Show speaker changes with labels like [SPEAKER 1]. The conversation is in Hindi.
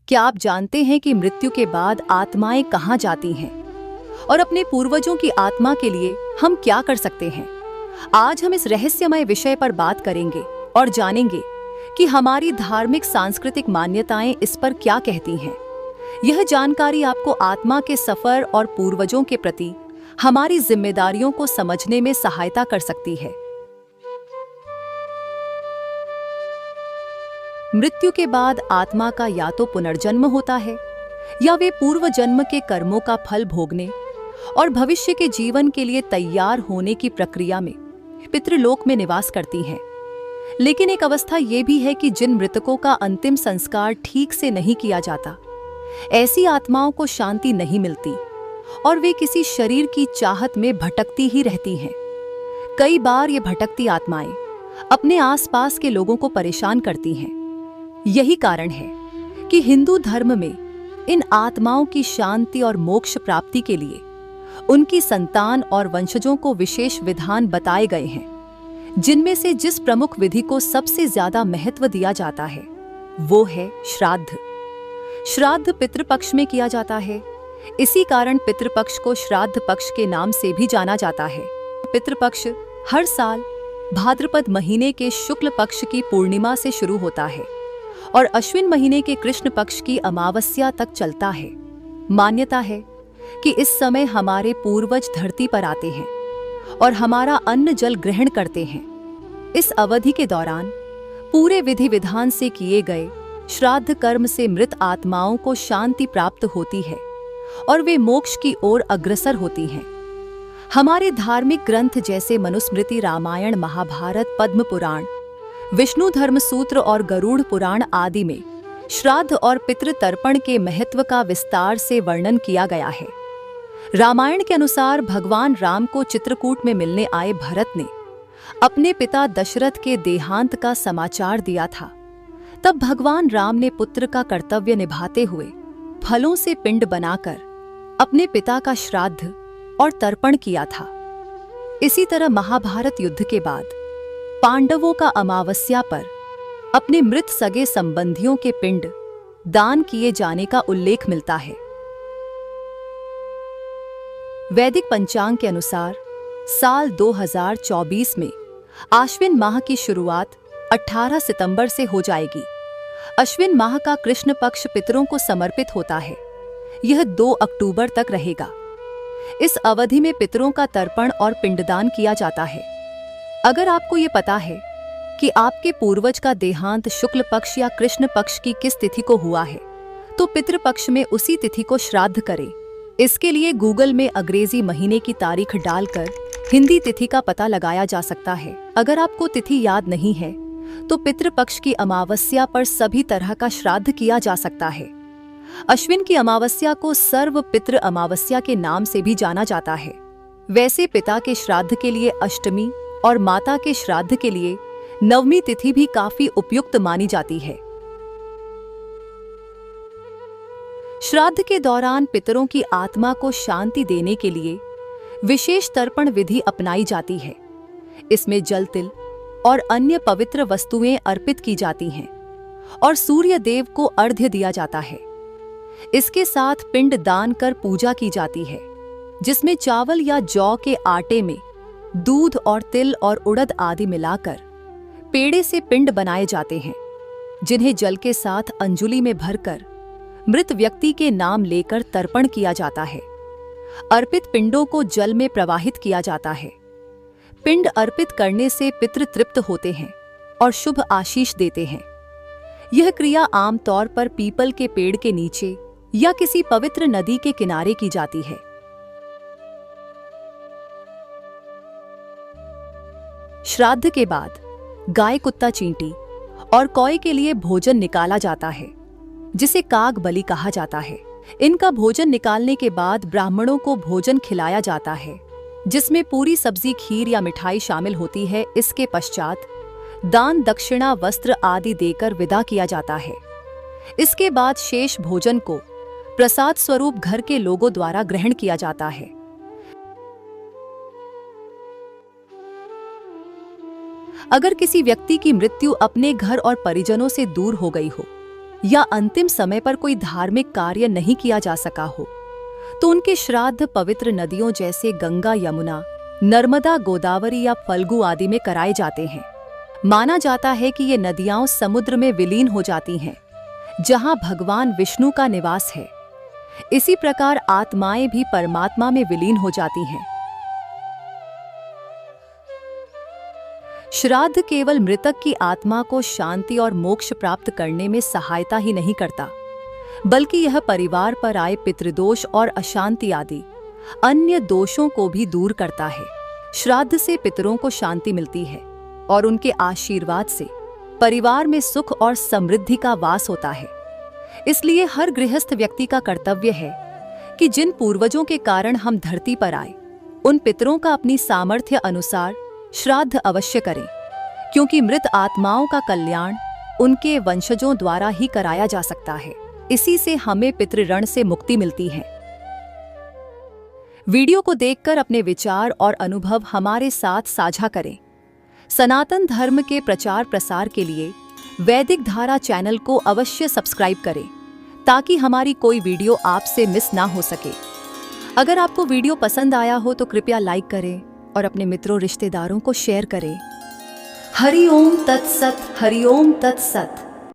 [SPEAKER 1] क्या आप जानते हैं कि मृत्यु के बाद आत्माएं कहाँ जाती हैं और अपने पूर्वजों की आत्मा के लिए हम क्या कर सकते हैं? आज हम इस रहस्यमय विषय पर बात करेंगे और जानेंगे कि हमारी धार्मिक सांस्कृतिक मान्यताएं इस पर क्या कहती हैं। यह जानकारी आपको आत्मा के सफर और पूर्वजों के प्रति हमारी जिम्मेदारियों को समझने में सहायता कर सकती है। मृत्यु के बाद आत्मा का या तो पुनर्जन्म होता है या वे पूर्व जन्म के कर्मों का फल भोगने और भविष्य के जीवन के लिए तैयार होने की प्रक्रिया में पितृलोक में निवास करती हैं। लेकिन एक अवस्था ये भी है कि जिन मृतकों का अंतिम संस्कार ठीक से नहीं किया जाता, ऐसी आत्माओं को शांति नहीं मिलती और वे किसी शरीर की चाहत में भटकती ही रहती हैं। कई बार ये भटकती आत्माएं अपने आसपास के लोगों को परेशान करती हैं। यही कारण है कि हिंदू धर्म में इन आत्माओं की शांति और मोक्ष प्राप्ति के लिए उनकी संतान और वंशजों को विशेष विधान बताए गए हैं, जिनमें से जिस प्रमुख विधि को सबसे ज्यादा महत्व दिया जाता है वो है श्राद्ध। श्राद्ध पितृपक्ष में किया जाता है। इसी कारण पितृपक्ष को श्राद्ध पक्ष के नाम से भी जाना जाता है। पितृपक्ष हर साल भाद्रपद महीने के शुक्ल पक्ष की पूर्णिमा से शुरू होता है और अश्विन महीने के कृष्ण पक्ष की अमावस्या तक चलता है। मान्यता है कि इस समय हमारे पूर्वज धरती पर आते हैं और हमारा अन्न जल ग्रहण करते हैं। इस अवधि के दौरान पूरे विधि विधान से किए गए श्राद्ध कर्म से मृत आत्माओं को शांति प्राप्त होती है और वे मोक्ष की ओर अग्रसर होती हैं। हमारे धार्मिक ग्रंथ जैसे मनुस्मृति, रामायण, महाभारत, पद्म पुराण, विष्णु धर्म सूत्र और गरुड़ पुराण आदि में श्राद्ध और पितृ तर्पण के महत्व का विस्तार से वर्णन किया गया है। रामायण के अनुसार भगवान राम को चित्रकूट में मिलने आए भरत ने अपने पिता दशरथ के देहांत का समाचार दिया था। तब भगवान राम ने पुत्र का कर्तव्य निभाते हुए फलों से पिंड बनाकर अपने पिता का श्राद्ध और तर्पण किया था। इसी तरह महाभारत युद्ध के बाद पांडवों का अमावस्या पर अपने मृत सगे संबंधियों के पिंड दान किए जाने का उल्लेख मिलता है। वैदिक पंचांग के अनुसार साल 2024 में आश्विन माह की शुरुआत 18 सितंबर से हो जाएगी। अश्विन माह का कृष्ण पक्ष पितरों को समर्पित होता है। यह 2 अक्टूबर तक रहेगा। इस अवधि में पितरों का तर्पण और पिंडदान किया जाता है। अगर आपको ये पता है कि आपके पूर्वज का देहांत शुक्ल पक्ष या कृष्ण पक्ष की किस तिथि को हुआ है, तो पितृपक्ष में उसी तिथि को श्राद्ध करें। इसके लिए गूगल में अंग्रेजी महीने की तारीख डालकर हिंदी तिथि का पता लगाया जा सकता है। अगर आपको तिथि याद नहीं है तो पितृपक्ष की अमावस्या पर सभी तरह का श्राद्ध किया जा सकता है। अश्विन की अमावस्या को सर्व पितृ अमावस्या के नाम से भी जाना जाता है। वैसे पिता के श्राद्ध के लिए अष्टमी और माता के श्राद्ध के लिए नवमी तिथि भी काफी उपयुक्त मानी जाती है। श्राद्ध के दौरान पितरों की आत्मा को शांति देने के लिए विशेष तर्पण विधि अपनाई जाती है। इसमें जल, तिल और अन्य पवित्र वस्तुएं अर्पित की जाती हैं और सूर्य देव को अर्घ्य दिया जाता है। इसके साथ पिंड दान कर पूजा की जाती है, जिसमें चावल या जौ के आटे में दूध और तिल और उड़द आदि मिलाकर पेड़े से पिंड बनाए जाते हैं, जिन्हें जल के साथ अंजुलि में भरकर मृत व्यक्ति के नाम लेकर तर्पण किया जाता है। अर्पित पिंडों को जल में प्रवाहित किया जाता है। पिंड अर्पित करने से पितृ तृप्त होते हैं और शुभ आशीष देते हैं। यह क्रिया आमतौर पर पीपल के पेड़ के नीचे या किसी पवित्र नदी के किनारे की जाती है। श्राद्ध के बाद गाय, कुत्ता, चींटी और कौए के लिए भोजन निकाला जाता है, जिसे काग बलि कहा जाता है। इनका भोजन निकालने के बाद ब्राह्मणों को भोजन खिलाया जाता है, जिसमें पूरी सब्जी, खीर या मिठाई शामिल होती है। इसके पश्चात दान, दक्षिणा, वस्त्र आदि देकर विदा किया जाता है। इसके बाद शेष भोजन को प्रसाद स्वरूप घर के लोगों द्वारा ग्रहण किया जाता है। अगर किसी व्यक्ति की मृत्यु अपने घर और परिजनों से दूर हो गई हो या अंतिम समय पर कोई धार्मिक कार्य नहीं किया जा सका हो, तो उनके श्राद्ध पवित्र नदियों जैसे गंगा, यमुना, नर्मदा, गोदावरी या फल्गु आदि में कराए जाते हैं। माना जाता है कि ये नदियां समुद्र में विलीन हो जाती हैं, जहां भगवान विष्णु का निवास है। इसी प्रकार आत्माएं भी परमात्मा में विलीन हो जाती हैं। श्राद्ध केवल मृतक की आत्मा को शांति और मोक्ष प्राप्त करने में सहायता ही नहीं करता, बल्कि यह परिवार पर आए पितृदोष और अशांति आदि अन्य दोषों को भी दूर करता है। श्राद्ध से पितरों को शांति मिलती है और उनके आशीर्वाद से परिवार में सुख और समृद्धि का वास होता है। इसलिए हर गृहस्थ व्यक्ति का कर्तव्य है कि जिन पूर्वजों के कारण हम धरती पर आए, उन पितरों का अपनी सामर्थ्य अनुसार श्राद्ध अवश्य करें, क्योंकि मृत आत्माओं का कल्याण उनके वंशजों द्वारा ही कराया जा सकता है। इसी से हमें पितृऋण से मुक्ति मिलती है। वीडियो को देखकर अपने विचार और अनुभव हमारे साथ साझा करें। सनातन धर्म के प्रचार प्रसार के लिए वैदिक धारा चैनल को अवश्य सब्सक्राइब करें, ताकि हमारी कोई वीडियो आपसे मिस ना हो सके। अगर आपको वीडियो पसंद आया हो तो कृपया लाइक करें और अपने मित्रों, रिश्तेदारों को शेयर करें। हरि ओम तत्सत, हरि ओम तत्सत।